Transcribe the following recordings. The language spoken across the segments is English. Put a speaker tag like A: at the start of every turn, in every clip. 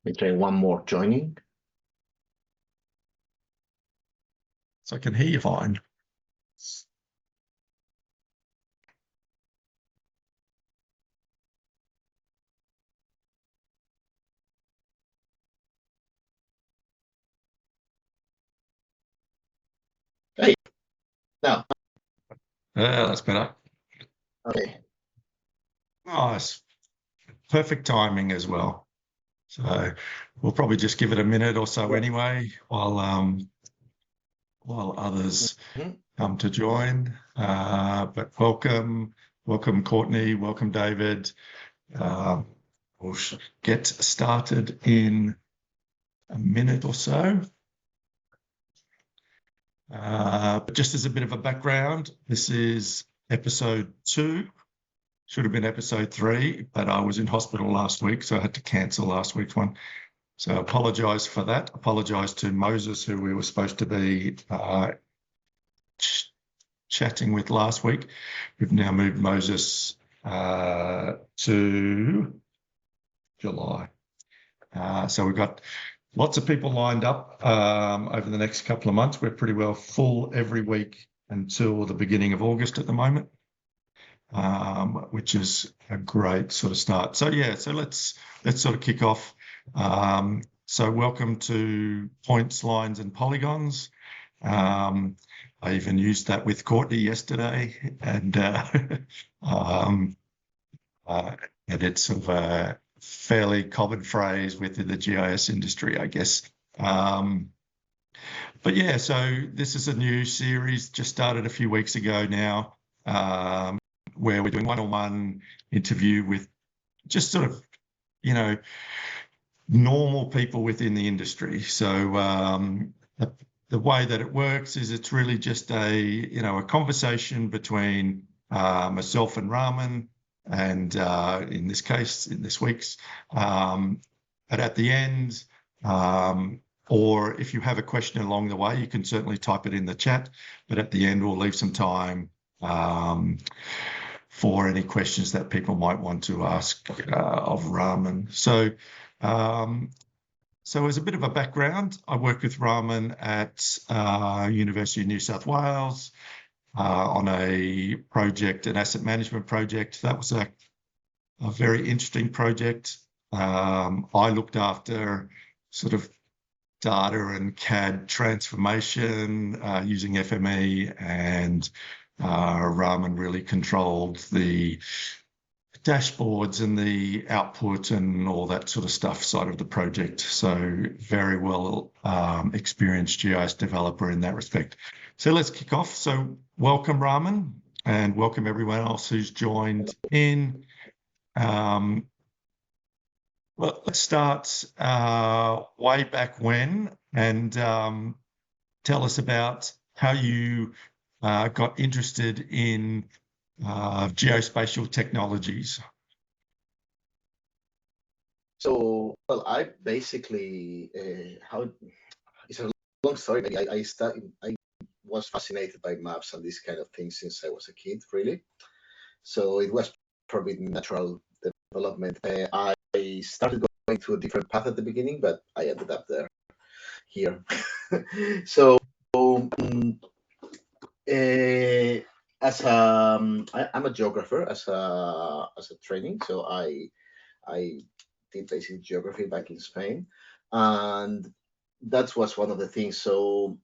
A: me try one more joining.
B: So I can hear you fine.
A: Hey, now.
B: Yeah, that's better.
A: Okay.
B: Nice. Perfect timing as well. So we'll probably just give it a minute or so anyway, while others come to join. But welcome, Courtney, welcome, David. We'll get started in a minute or so. But just as a bit of a background, this is episode 2. Should have been episode 3, but I was in hospital last week, so I had to cancel last week's one. So I apologise for that. Apologise to Moses, who we were supposed to be chatting with last week. We've now moved Moses to July. So we've got lots of people lined up over the next couple of months. We're pretty well full every week until the beginning of August at the moment, which is a great sort of start. So yeah, so let's sort of kick off. So welcome to Points, Lines and Polygons. I even used that with Courtney yesterday, and it's sort of a fairly common phrase within the GIS industry, I guess. But yeah, so this is a new series, just started a few weeks ago now, where we're doing one-on-one interview with just sort of, normal people within the industry. So the way that it works is it's really just a conversation between myself and Ramin, and in this week's, but at the end, or if you have a question along the way, you can certainly type it in the chat, but at the end we'll leave some time for any questions that people might want to ask of Ramin. So as a bit of a background, I worked with Ramin at University of New South Wales on a project, an asset management project. That was a very interesting project. I looked after sort of data and CAD transformation using FME, and Ramin really controlled the dashboards and the output and all that sort of stuff side of the project. So very well experienced GIS developer in that respect. So let's kick off. So welcome, Ramin, and welcome everyone else who's joined in. Well, let's start way back when, and tell us about how you got interested in geospatial technologies.
A: So, well, I basically, it's a long story. Maybe I was fascinated by maps and these kind of things since I was a kid, really. So it was probably natural development. I started going to a different path at the beginning, but I ended up here. So, I'm a geographer as a training. So I did basic geography back in Spain, and that was one of the things. So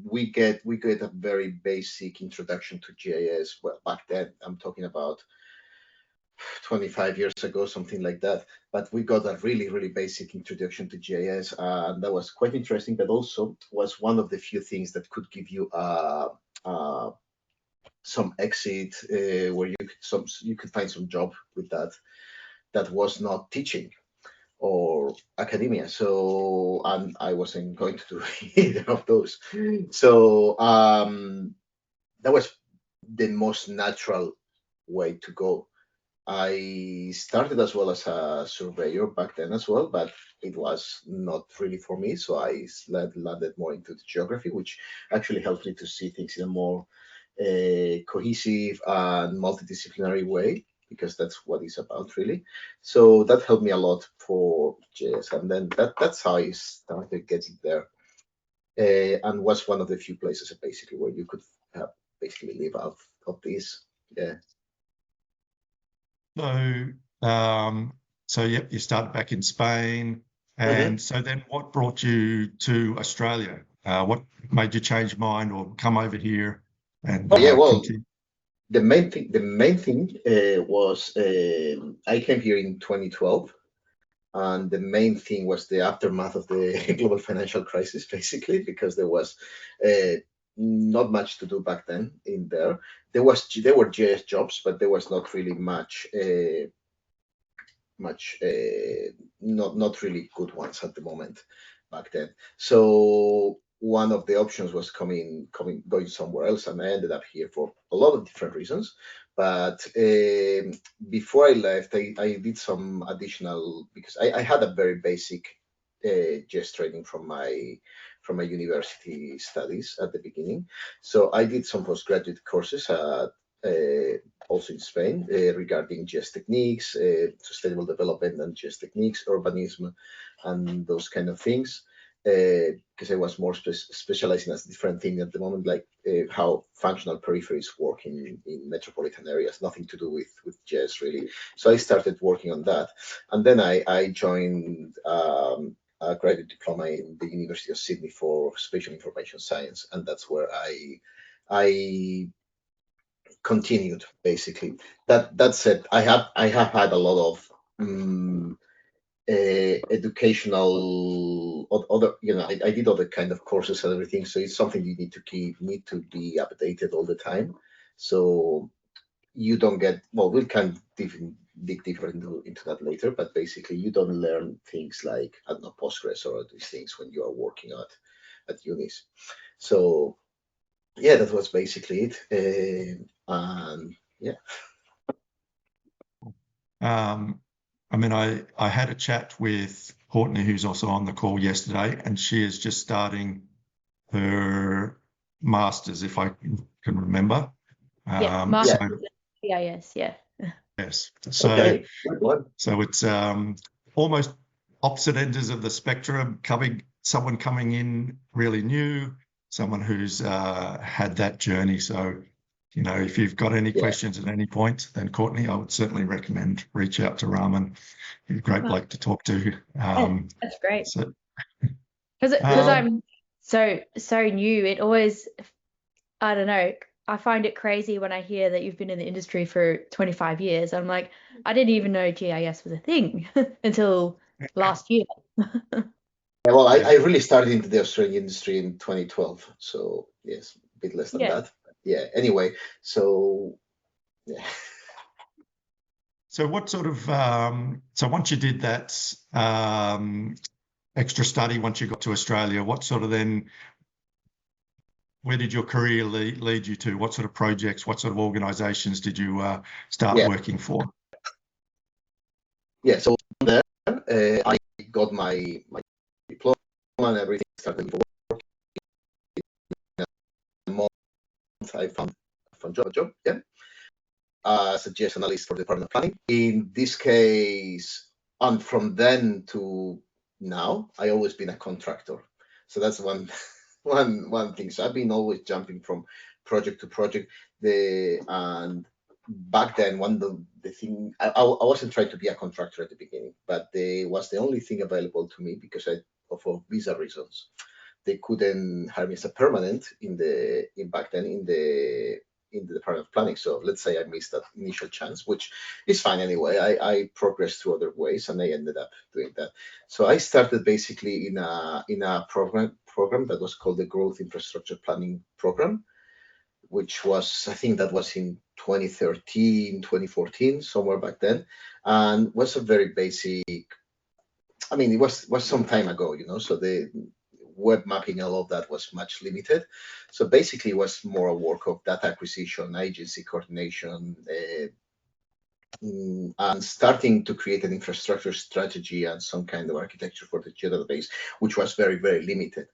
A: we get a very basic introduction to GIS. Well, back then I'm talking about 25 years ago, something like that. But we got a really, really basic introduction to GIS, and that was quite interesting. But also was one of the few things that could give you some exit where you could find some job with that was not teaching or academia. So, and I wasn't going to do either of those. So that was the most natural way to go. I started as well as a surveyor back then as well, but it was not really for me. So I landed more into the geography, which actually helped me to see things in a more cohesive and multidisciplinary way. because that's what it's about really. So that helped me a lot for JS, and then that's how I started getting there, and was one of the few places basically where you could basically live out of this. Yeah.
B: So yep, you started back in Spain, and so then what brought you to Australia? What made you change your mind or come over here and continue?
A: The main thing was I came here in 2012, and the main thing was the aftermath of the global financial crisis, basically, because there was not much to do back then in there. There were JS jobs, but there was not really much not really good ones at the moment back then. So one of the options was going somewhere else, and I ended up here for a lot of different reasons. But before I left, I did some additional, because I had a very basic JS training from my university studies at the beginning. So I did some postgraduate courses at also in Spain regarding GIS techniques, sustainable development and GIS techniques, urbanism, and those kind of things. Because I was more specialized in a different thing at the moment, like how functional peripheries work in metropolitan areas, nothing to do with GIS really. So I started working on that, and then I joined a graduate diploma in the University of Sydney for spatial information science, and that's where I continued basically. That said, I have had a lot of educational other, I did other kind of courses and everything, so it's something you need to be updated all the time, so you don't get, well, we can dig deeper into that later, but basically you don't learn things like, I don't know, Postgres or these things when you are working at unis. So yeah, that was basically it. And yeah.
B: I mean, I had a chat with Courtney, who's also on the call yesterday, and she is just starting her master's, if I can remember.
C: Master's in CIS, yeah.
B: Yes. So,
A: okay.
B: So it's almost opposite ends of the spectrum. Someone coming in really new, someone who's had that journey. So, if you've got any questions at any point, then Courtney, I would certainly recommend reach out to Ramin. He's a great bloke to talk to.
C: That's great. Because I'm so new, it always, I don't know, I find it crazy when I hear that you've been in the industry for 25 years. I'm like, I didn't even know GIS was a thing until last year.
A: Well, I really started into the Australian industry in 2012. So yes, a bit less than that. Yeah. Anyway, so yeah.
B: So what sort of so once you did that extra study, once you got to Australia, what sort of then, where did your career lead you to? What sort of projects, what sort of organizations did you start working for?
A: Yeah, so there I got my diploma and everything, started working. In a month I found a job, as a GIS analyst for the Department of Planning. In this case, and from then to now, I always been a contractor. So that's one thing. So I've been always jumping from project to project. And back then, the thing, I wasn't trying to be a contractor at the beginning, but they was the only thing available to me because for visa reasons. They couldn't hire me as a permanent back then in the Department of Planning. So let's say I missed that initial chance, which is fine anyway. I progressed through other ways and I ended up doing that. So I started basically in a program that was called the Growth Infrastructure Planning Program, which was, I think that was in 2013, 2014, somewhere back then, and was a very basic, I mean, it was some time ago, so the web mapping, all of that was much limited. So basically it was more a work of data acquisition, agency coordination, and starting to create an infrastructure strategy and some kind of architecture for the database, which was very, very limited.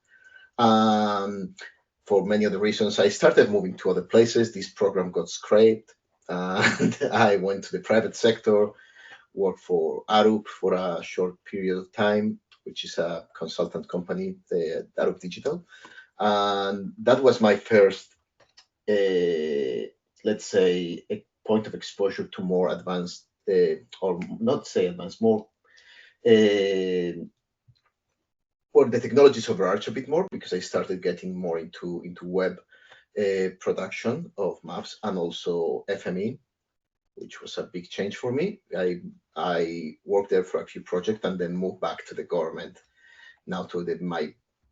A: For many other reasons, I started moving to other places. This program got scrapped. and I went to the private sector, worked for Arup for a short period of time, which is a consultant company, the Arup Digital. And that was my first, let's say, a point of exposure to more advanced, or not say advanced, more, where the technologies overarch a bit more, because I started getting more into web production of maps and also FME, which was a big change for me. I worked there for a few projects and then moved back to the government. Now to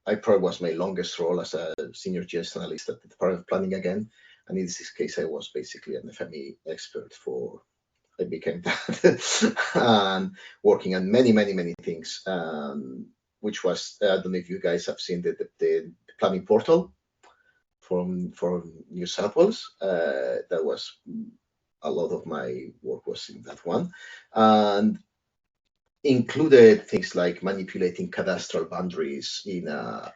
A: I probably was my longest role as a senior GIS analyst at the Department of Planning again. And in this case, I was basically an FME expert I became that, and working on many things, which was, I don't know if you guys have seen the planning portal from New South Wales. That was a lot of my work was in that one, and included things like manipulating cadastral boundaries in a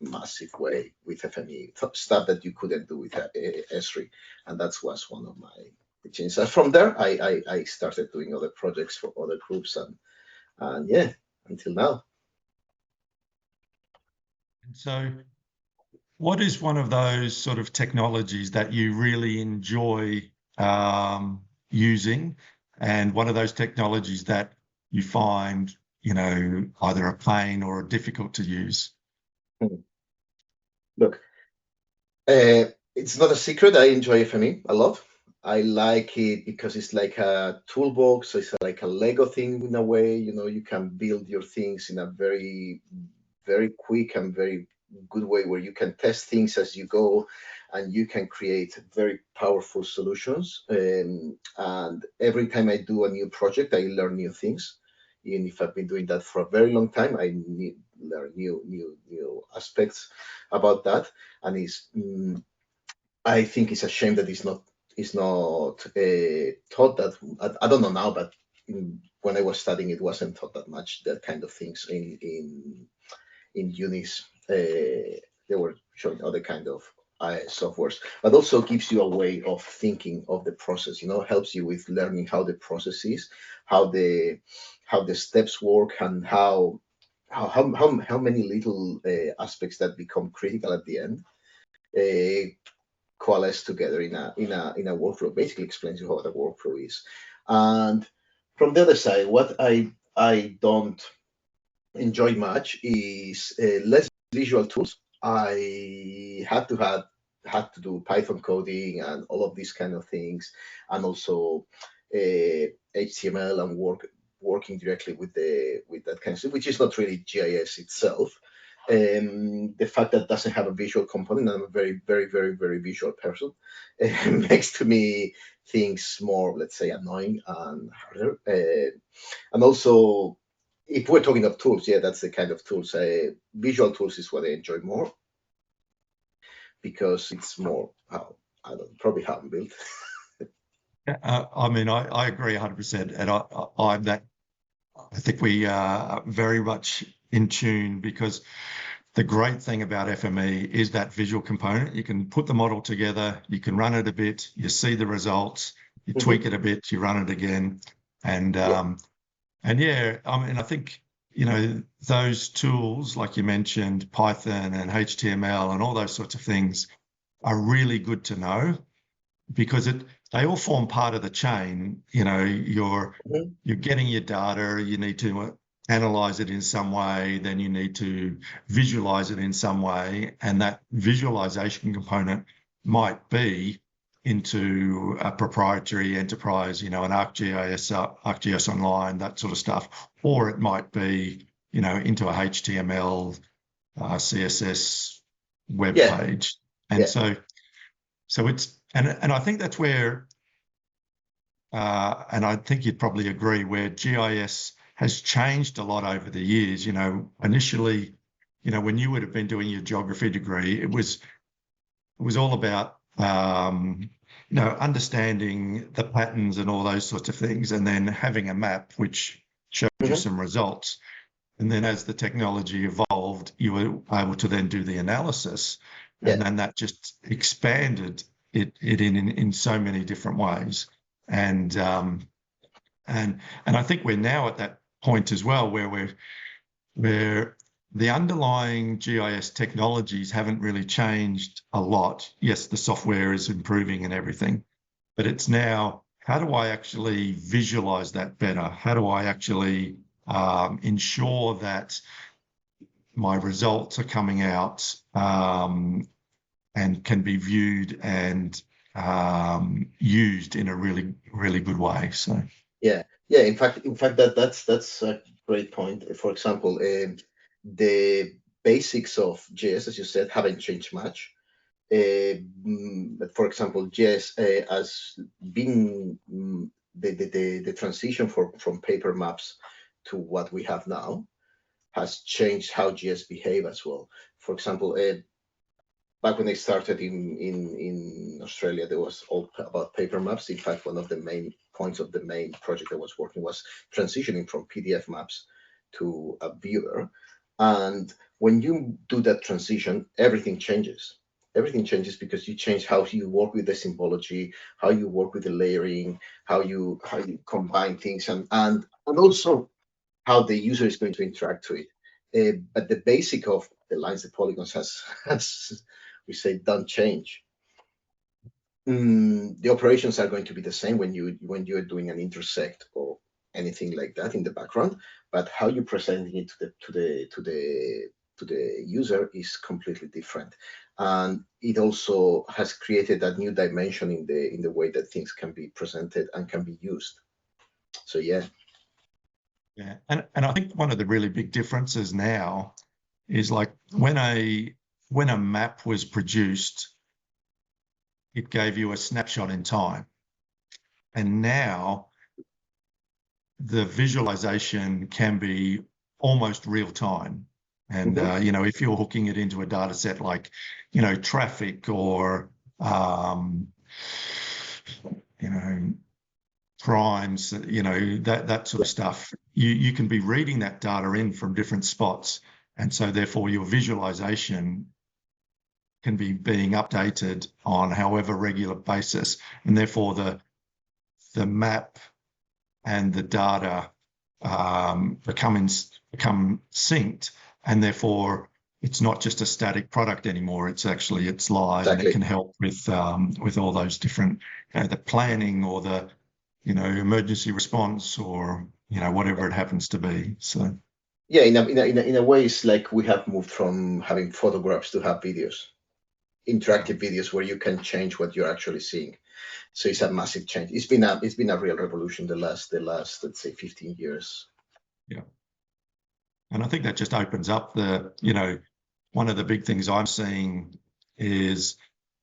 A: massive way with FME, stuff that you couldn't do with Esri, and that was one of my changes. From there, I started doing other projects for other groups, and yeah, until now.
B: And so, what is one of those sort of technologies that you really enjoy using, and one of those technologies that you find, either a pain or difficult to use?
A: Look, it's not a secret. I enjoy FME a lot. I like it because it's like a toolbox. It's like a Lego thing in a way. You can build your things in a very, very quick and very good way where you can test things as you go, and you can create very powerful solutions. And every time I do a new project, I learn new things. Even if I've been doing that for a very long time, I learn new aspects about that. And I think it's a shame that it's not taught that. I don't know now, but when I was studying, it wasn't taught that much, that kind of things in unis. They were showing other kind of softwares, but also gives you a way of thinking of the process. Helps you with learning how the process is, how the steps work, and how many little aspects that become critical at the end coalesce together in a workflow. Basically explains you how the workflow is. And from the other side, what I don't enjoy much is less visual tools. I had to do Python coding and all of these kind of things, and also HTML and working directly with that kind of stuff, which is not really GIS itself. The fact that it doesn't have a visual component, I'm a very, very, very, very visual person, makes to me things more, let's say, annoying and harder. And also, if we're talking of tools, yeah, that's the kind of tools. Visual tools is what I enjoy more, because it's more probably how I'm built.
B: I mean, I agree 100%, and I'm that. I think we are very much in tune, because the great thing about FME is that visual component. You can put the model together, you can run it a bit, you see the results, you tweak it a bit, you run it again, and yeah, I mean, I think those tools, like you mentioned, Python and HTML and all those sorts of things, are really good to know, because they all form part of the chain. You're getting your data, you need to analyze it in some way, then you need to visualize it in some way, and that visualization component might be into a proprietary enterprise, an ArcGIS Online, that sort of stuff, or it might be, into a HTML, CSS web page, and so it's, and I think that's where, and I think you'd probably agree, where GIS has changed a lot over the years. Initially, when you would have been doing your geography degree, it was all about, understanding the patterns and all those sorts of things, and then having a map which showed you some results. And then as the technology evolved, you were able to then do the analysis, and then that just expanded it in so many different ways. And I think we're now at that point as well where the underlying GIS technologies haven't really changed a lot. Yes, the software is improving and everything, but it's now, how do I actually visualize that better? How do I actually ensure that my results are coming out and can be viewed and used in a really, really good way? So
A: yeah. In fact, that's a great point. For example, the basics of GIS, as you said, haven't changed much. But for example, GIS has been the transition from paper maps to what we have now has changed how GIS behave as well. For example, back when I started in Australia, there was all about paper maps. In fact, one of the main points of the main project I was working was transitioning from PDF maps to a viewer. And when you do that transition, everything changes. Everything changes because you change how you work with the symbology, how you work with the layering, how you combine things, and also how the user is going to interact to it. But the basic of the lines, the polygons has we say don't change. The operations are going to be the same when you're doing an intersect or anything like that in the background, but how you present it to the user is completely different, and it also has created a new dimension in the way that things can be presented and can be used. So yeah.
B: Yeah, and I think one of the really big differences now is like when a map was produced, it gave you a snapshot in time. And now the visualization can be almost real time. And, you know, if you're hooking it into a data set like, you know, traffic or, you know, crimes, you know, that sort of stuff, you can be reading that data in from different spots. And so therefore your visualization can be being updated on however regular basis, and therefore the map and the data become synced, and therefore it's not just a static product anymore. It's live, exactly. And it can help with all those different, you know, the planning or the, you know, emergency response or, you know, whatever it happens to be. So
A: yeah, in a way, it's like we have moved from having photographs to have videos, interactive videos where you can change what you're actually seeing. So it's a massive change. It's been a real revolution the last let's say 15 years.
B: Yeah, and I think that just opens up the, you know, one of the big things I'm seeing is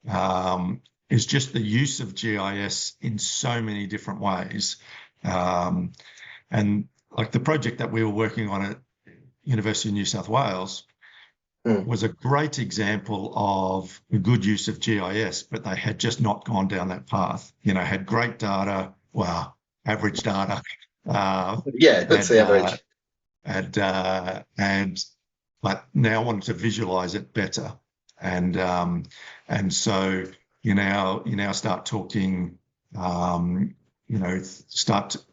B: just the use of GIS in so many different ways, and like the project that we were working on at University of New South Wales was a great example of a good use of GIS, but they had just not gone down that path. You know, had great data, well, average data.
A: Yeah, that's the average.
B: But now wanted to visualize it better, and so you now start talking. You know, it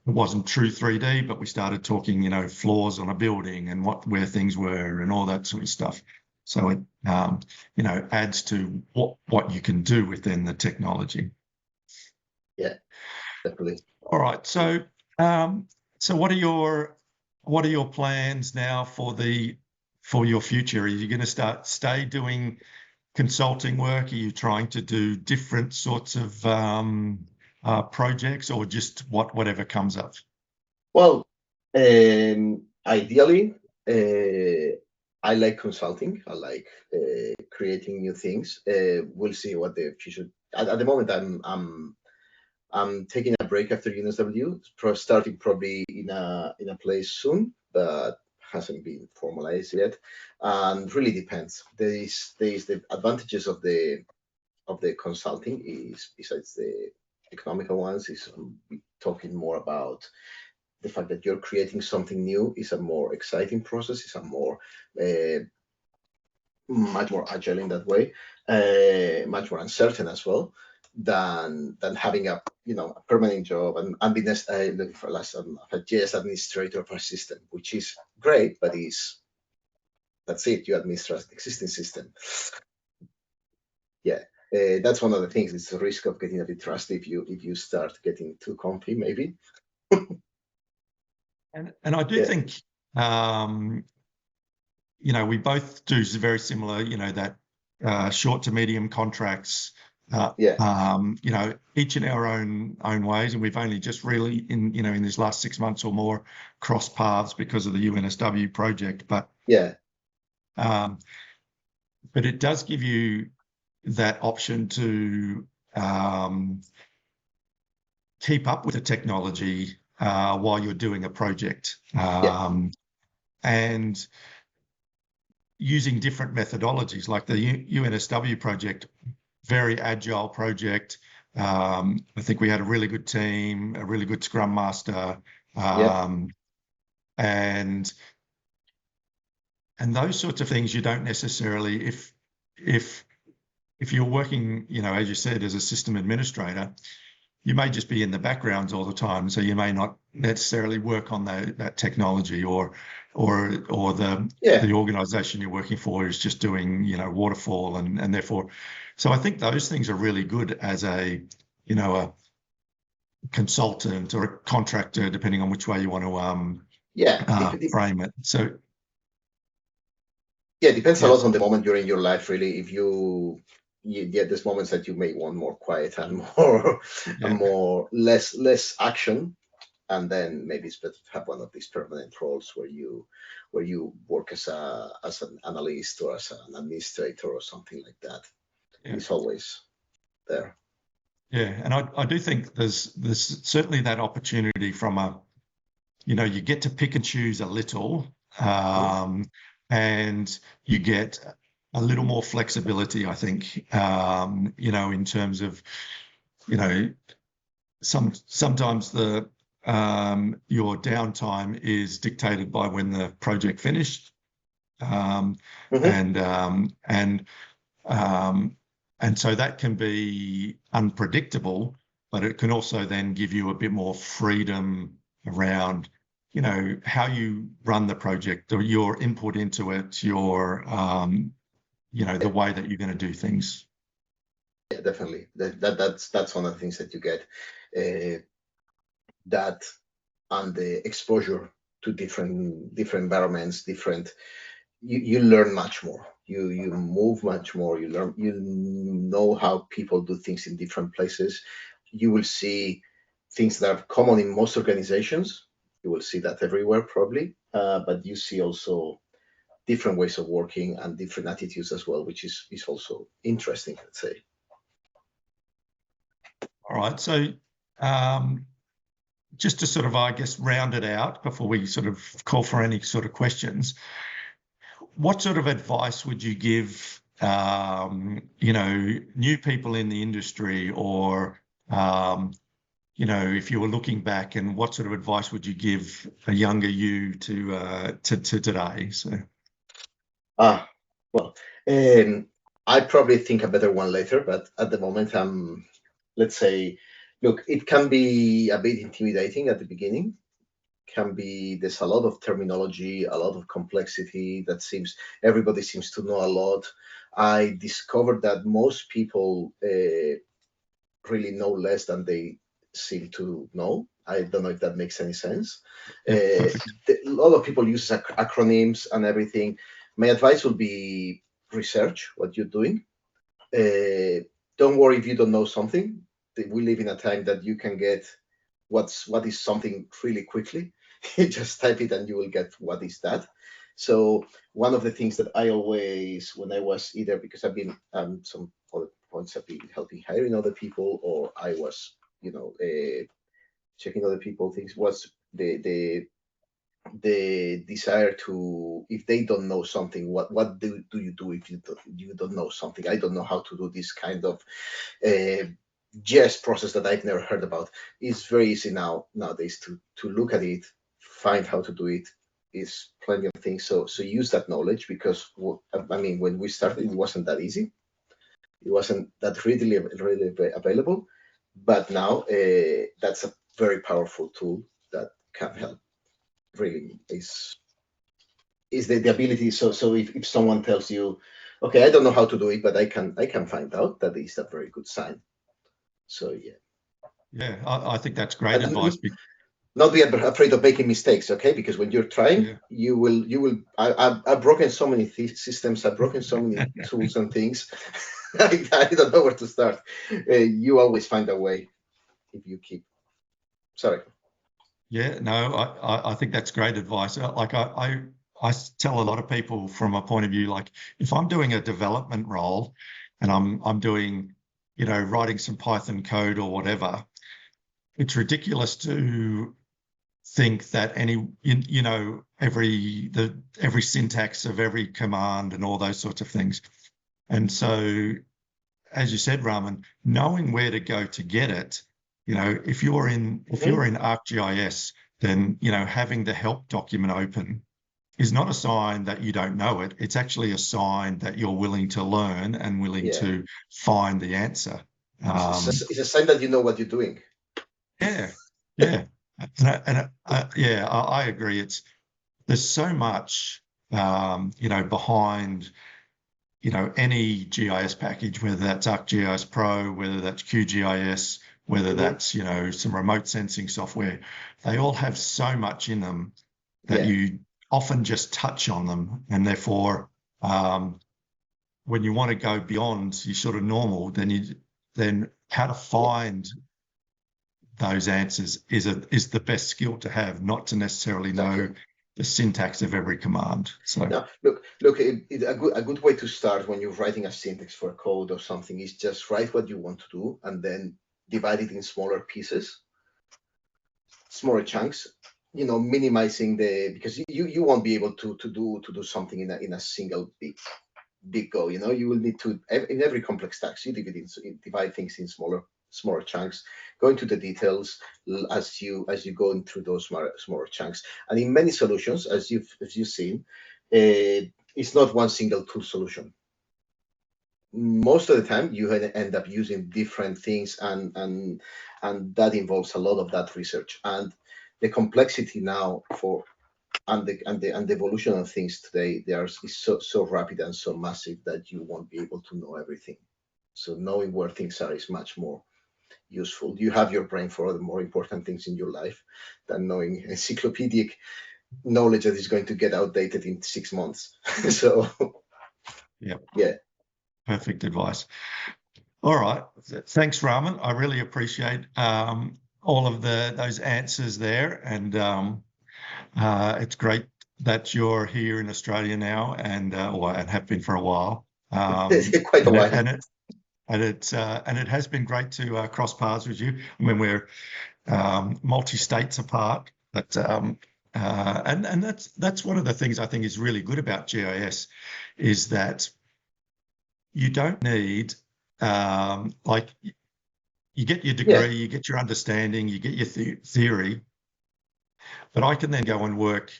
B: wasn't true 3D, but we started talking, you know, floors on a building and where things were and all that sort of stuff. So it, you know, adds to what you can do within the technology.
A: Yeah, definitely.
B: All right. So, what are your plans now for your future? Are you going to stay doing consulting work? Are you trying to do different sorts of projects, or just whatever comes up?
A: Well, ideally, I like consulting. I like creating new things. We'll see what the future. At the moment, I'm taking a break after UNSW, starting probably in a place soon, but hasn't been formalized yet. And really depends. There is the advantages of the consulting is, besides the economical ones, is talking more about the fact that you're creating something new. Is a more exciting process. It's a more much more agile in that way, much more uncertain as well. than having a a permanent job and being looking for a JS administrator of a system, which is great, but that's it. You administer an existing system. Yeah, that's one of the things. It's a risk of getting a bit rusty if you start getting too comfy, maybe.
B: And I do think we both do very similar. That short to medium contracts. Each in our own ways, and we've only just really in this last 6 months or more crossed paths because of the UNSW project. But but it does give you that option to keep up with the technology while you're doing a project, and using different methodologies, like the UNSW project. Very agile project. I think we had a really good team, a really good Scrum Master, and those sorts of things you don't necessarily, if you're working, as you said, as a system administrator, you may just be in the backgrounds all the time, so you may not necessarily work on that technology, or the organization you're working for is just doing waterfall, and therefore, so I think those things are really good as a consultant or a contractor, depending on which way you want to frame it. So
A: it depends a lot on the moment you're in your life, really. If you get there's moments that you may want more quiet and more less action, and then maybe it's better to have one of these permanent roles where you work as an analyst or as an administrator or something like that. It's always there.
B: And I do think there's certainly that opportunity from you get to pick and choose a little, and you get a little more flexibility, I think, in terms of, sometimes your downtime is dictated by when the project finished, and so that can be unpredictable, but it can also then give you a bit more freedom around, how you run the project or your input into it, your, the way that you're going to do things.
A: Yeah, definitely. That's one of the things that you get, that and the exposure to different environments, you learn much more. You move much more. You learn. You know how people do things in different places. You will see things that are common in most organizations. You will see that everywhere, probably. But you see also different ways of working and different attitudes as well, which is also interesting, let's say.
B: All right. So just to sort of, I guess, round it out before we sort of call for any sort of questions, what sort of advice would you give, new people in the industry, or, if you were looking back, and what sort of advice would you give a younger you to today? So.
A: Well, I probably think a better one later, but at the moment, let's say, look, it can be a bit intimidating at the beginning. There's a lot of terminology, a lot of complexity everybody seems to know a lot. I discovered that most people really know less than they seem to know. I don't know if that makes any sense. A lot of people use acronyms and everything. My advice would be research what you're doing. Don't worry if you don't know something. We live in a time that you can get what is something really quickly. You just type it and you will get what is that. So one of the things that I always, when I was either, because I've been some other points I've been helping hiring other people, or I was checking other people things, was the desire to, if they don't know something, what do you do if you don't know something? I don't know how to do this kind of JS process that I've never heard about. It's very easy nowadays to look at it, find how to do it. Is plenty of things. So use that knowledge, because when we started, it wasn't that easy. It wasn't that readily available, but now that's a very powerful tool that can help. Really, is the ability. So if someone tells you, okay, I don't know how to do it, but I can find out, that is a very good sign. So yeah.
B: Yeah, I think that's great advice.
A: Not be afraid of making mistakes, okay? Because when you're trying, you will. I've broken so many systems. I've broken so many tools and things. I don't know where to start. You always find a way if you keep. Sorry.
B: Yeah, no, I think that's great advice. Like I tell a lot of people from a point of view, like if I'm doing a development role and I'm doing, writing some Python code or whatever, it's ridiculous to think that every syntax of every command and all those sorts of things. And so, as you said, Ramin, knowing where to go to get it, if you're in ArcGIS, then having the help document open is not a sign that you don't know it. It's actually a sign that you're willing to learn and willing to find the answer.
A: It's a sign that you know what you're doing.
B: Yeah. I agree. There's so much, behind, any GIS package, whether that's ArcGIS Pro, whether that's QGIS, whether that's, some remote sensing software. They all have so much in them that you often just touch on them. And therefore, when you want to go beyond your sort of normal, then how to find those answers is the best skill to have, not to necessarily know the syntax of every command. So
A: no, look, a good way to start when you're writing a syntax for a code or something is just write what you want to do and then divide it in smaller pieces, smaller chunks. Minimizing because you won't be able to do something in a single big go. You will need to, in every complex task, you divide things in smaller chunks, go into the details as you go in through those smaller chunks. And in many solutions, as you've seen, it's not one single tool solution. Most of the time, you end up using different things, and that involves a lot of that research. And the complexity now and the evolution of things today, is so rapid and so massive that you won't be able to know everything. So knowing where things are is much more useful. You have your brain for other more important things in your life than knowing encyclopedic knowledge that is going to get outdated in 6 months. So yeah,
B: perfect advice. All right, thanks, Ramin. I really appreciate all of those answers there, and it's great that you're here in Australia now, and have been for a while.
A: Quite a while.
B: And it has been great to cross paths with you. I mean, we're multi-states apart, but and that's one of the things I think is really good about GIS, is that you don't need like you get your degree, you get your understanding, you get your theory, but I can then go and work.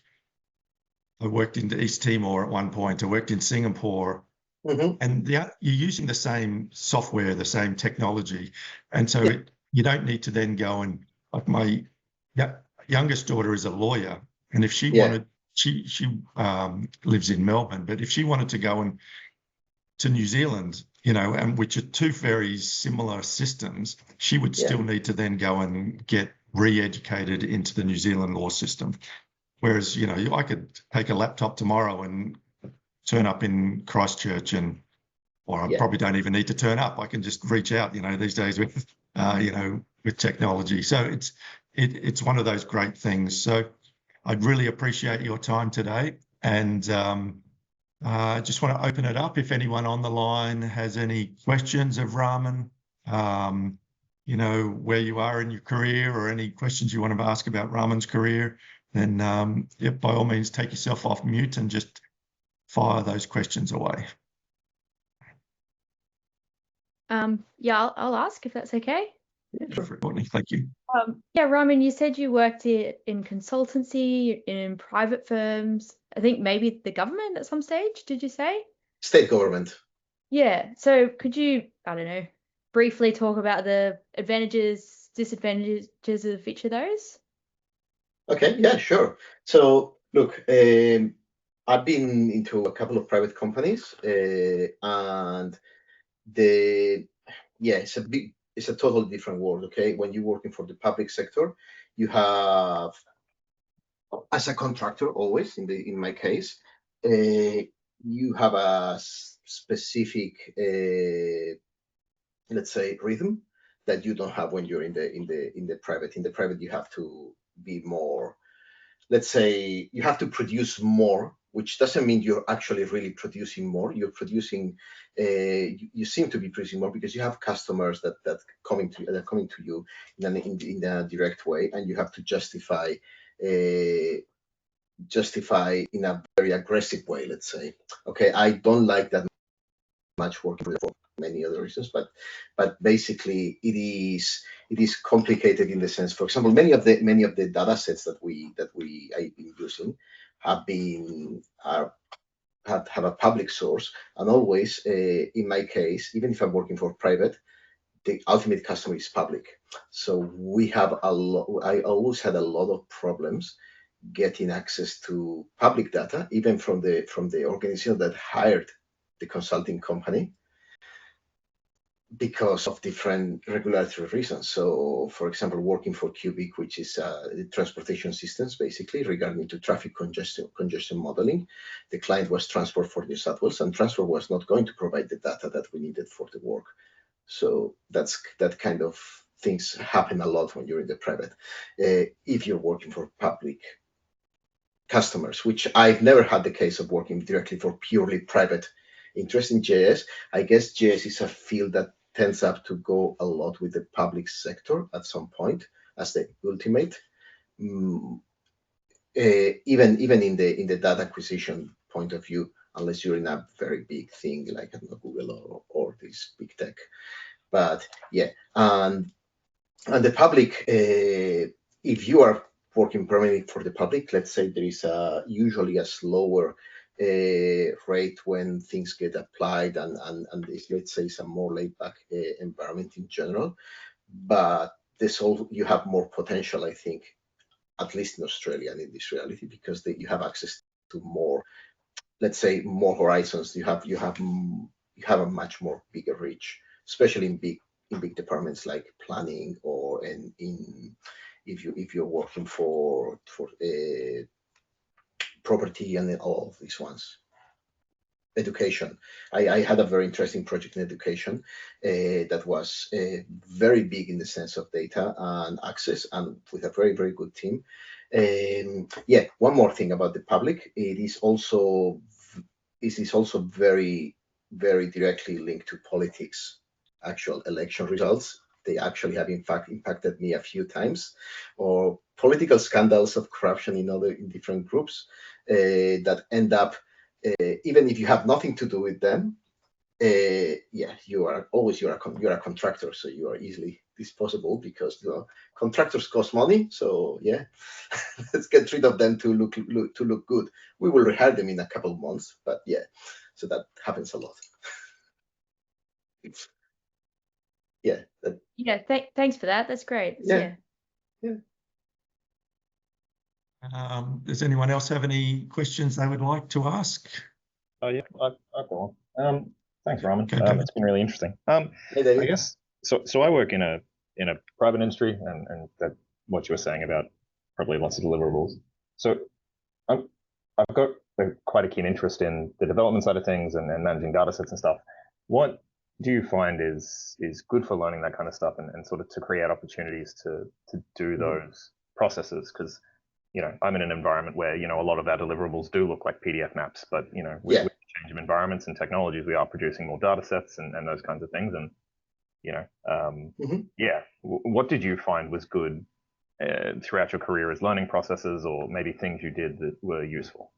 B: I worked in East Timor at one point. I worked in Singapore. And you're using the same software, the same technology. And so you don't need to then go and, like, my youngest daughter is a lawyer. And if she wanted, she lives in Melbourne, but if she wanted to go to New Zealand, and which are two very similar systems, she would still need to then go and get re-educated into the New Zealand law system. Whereas, I could take a laptop tomorrow and turn up in Christchurch, or I probably don't even need to turn up. I can just reach out, these days with, with technology. So it's one of those great things. So I'd really appreciate your time today, and I just want to open it up. If anyone on the line has any questions of Ramin, where you are in your career, or any questions you want to ask about Ramin's career, then by all means, take yourself off mute and just fire those questions away.
C: I'll ask if that's okay.
B: Perfect, Courtney. Thank you.
C: Ramin, you said you worked in consultancy, in private firms, I think maybe the government at some stage, did you say?
A: State government.
C: Yeah. So could you, I don't know, briefly talk about the advantages, disadvantages of each of those?
A: Okay, yeah, sure. So look, I've been into a couple of private companies, and the yeah, it's a totally different world. Okay, when you're working for the public sector, you have, as a contractor, always in my case, you have a specific, let's say, rhythm that you don't have when you're in the private. In the private, you have to be more, let's say, you have to produce more, which doesn't mean you're actually really producing more. You're producing, you seem to be producing more because you have customers that coming to you in a direct way, and you have to justify in a very aggressive way, let's say. Okay, I don't like that much working for many other reasons, but basically it is complicated in the sense, for example, many of the data sets that I've been using have a public source, and always, in my case, even if I'm working for private, the ultimate customer is public. So we have a lot. I always had a lot of problems getting access to public data, even from the organization that hired the consulting company, because of different regulatory reasons. So, for example, working for Cubic, which is transportation systems, basically regarding to traffic congestion modeling, the client was Transport for New South Wales, and Transport was not going to provide the data that we needed for the work. So that kind of things happen a lot when you're in the private. If you're working for public customers, which I've never had the case of working directly for purely private interest in JS. I guess JS is a field that tends up to go a lot with the public sector at some point as the ultimate. Even in the data acquisition point of view, unless you're in a very big thing like, I don't know, Google or this big tech. But yeah, and the public, if you are working permanently for the public, let's say there is usually a slower rate when things get applied, and let's say it's a more laid back environment in general. But you have more potential, I think, at least in Australia and in this reality, because you have access to more, let's say, more horizons. You have a much more bigger reach, especially in big departments like planning, or if you're working for property and all of these ones. Education. I had a very interesting project in education that was very big in the sense of data and access, and with a very, very good team. Yeah, one more thing about the public. It is also very, very directly linked to politics, actual election results. They actually have, in fact, impacted me a few times, or political scandals of corruption in different groups that end up, even if you have nothing to do with them, yeah, you're a contractor, so you are easily disposable, because contractors cost money. So yeah, let's get rid of them to look good. We will rehire them in a couple of months, but yeah, so that happens a lot. Yeah.
C: Yeah. Thanks for that. That's great.
A: Yeah.
B: Does anyone else have any questions they would like to ask?
D: Oh yeah, I've got one. Thanks, Ramin.
B: Okay,
D: it's been really interesting. I guess so. I work in a private industry, and that what you were saying about probably lots of deliverables. So I've got quite a keen interest in the development side of things and managing data sets and stuff. What do you find is good for learning that kind of stuff, and sort of to create opportunities to do those processes? Because I'm in an environment where a lot of our deliverables do look like PDF maps, but with the change of environments and technologies, we are producing more data sets and those kinds of things. And yeah, what did you find was good throughout your career as learning processes, or maybe things you did that were useful?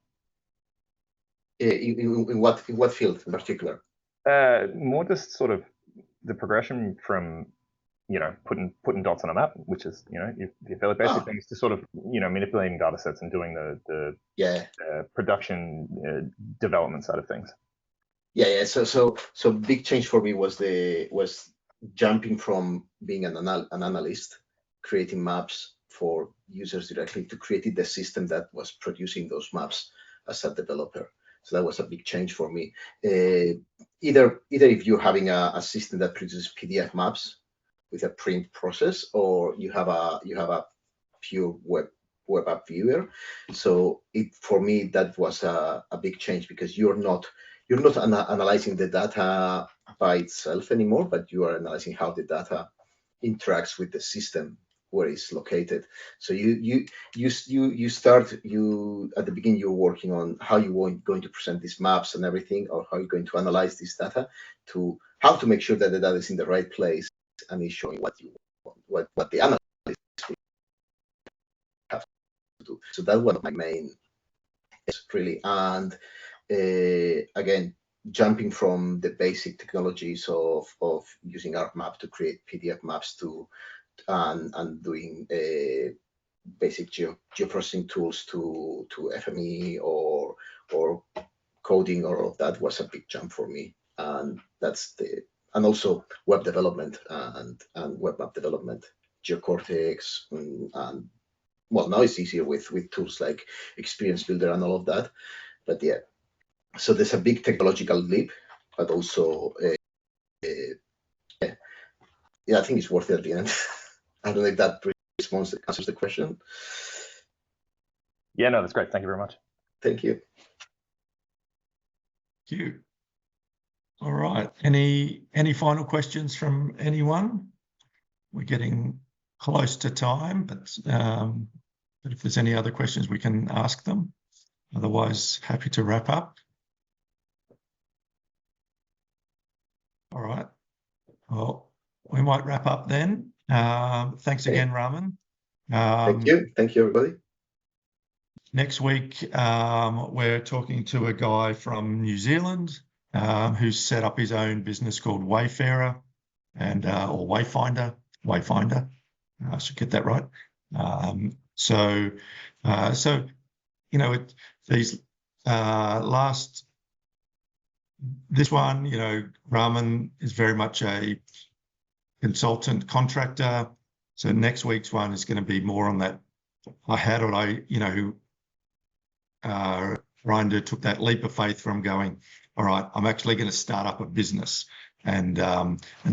A: In what field in particular?
D: More just sort of the progression from putting dots on a map, which is the fairly basic things, to sort of manipulating data sets and doing the production development side of things.
A: Yeah. So big change for me was jumping from being an analyst, creating maps for users directly, to creating the system that was producing those maps as a developer. So that was a big change for me. Either if you're having a system that produces PDF maps with a print process, or you have a pure web app viewer. So for me that was a big change, because you're not analyzing the data by itself anymore, but you are analyzing how the data interacts with the system where it's located. So you start at the beginning, you're working on how you going to present these maps and everything, or how you're going to analyze this data, to how to make sure that the data is in the right place and is showing what you want, what the analyst have to do. So that was my main really. And again, jumping from the basic technologies of using ArcMap to create PDF maps and doing basic geoprocessing tools to FME or coding, or all of that was a big jump for me. And and also web development and web app development, GeoCortex, and well, now it's easier with tools like Experience Builder and all of that. But yeah, so there's a big technological leap, but also yeah, I think it's worth it at the end. I don't know if that answers the question.
D: Yeah, no, that's great. Thank you very much.
A: Thank you.
B: Thank you. All right. Any final questions from anyone? We're getting close to time, but if there's any other questions, we can ask them. Otherwise, happy to wrap up. All right. Well, we might wrap up then. Thanks again, Ramin.
A: Thank you. Thank you, everybody.
B: Next week, we're talking to a guy from New Zealand who's set up his own business called Wayfarer or Wayfinder. I should get that right. So you know, this one, you know, Ramin is very much a consultant contractor. So next week's one is going to be more on that. How did I, you know, Ryan took that leap of faith from going, all right, I'm actually going to start up a business. And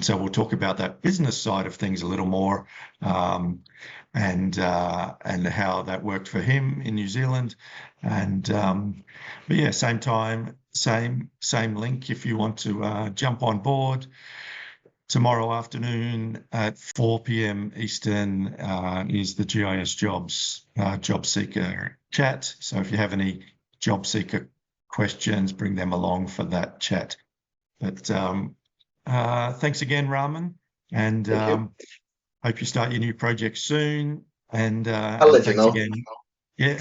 B: so we'll talk about that business side of things a little more, and how that worked for him in New Zealand. And but yeah, same time, same link if you want to jump on board. Tomorrow afternoon at 4 p.m. Eastern is the GIS Jobs job seeker chat. So if you have any job seeker questions, bring them along for that chat. But thanks again, Ramin, and hope you start your new project soon. And
A: I'll let you know.
B: Again. Yeah,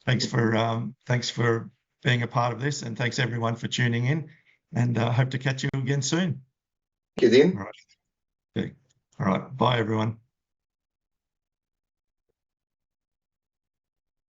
B: thanks for being a part of this, and thanks everyone for tuning in. And hope to catch you again soon.
A: Thank you, Dean.
B: All right. Okay. All right. Bye, everyone.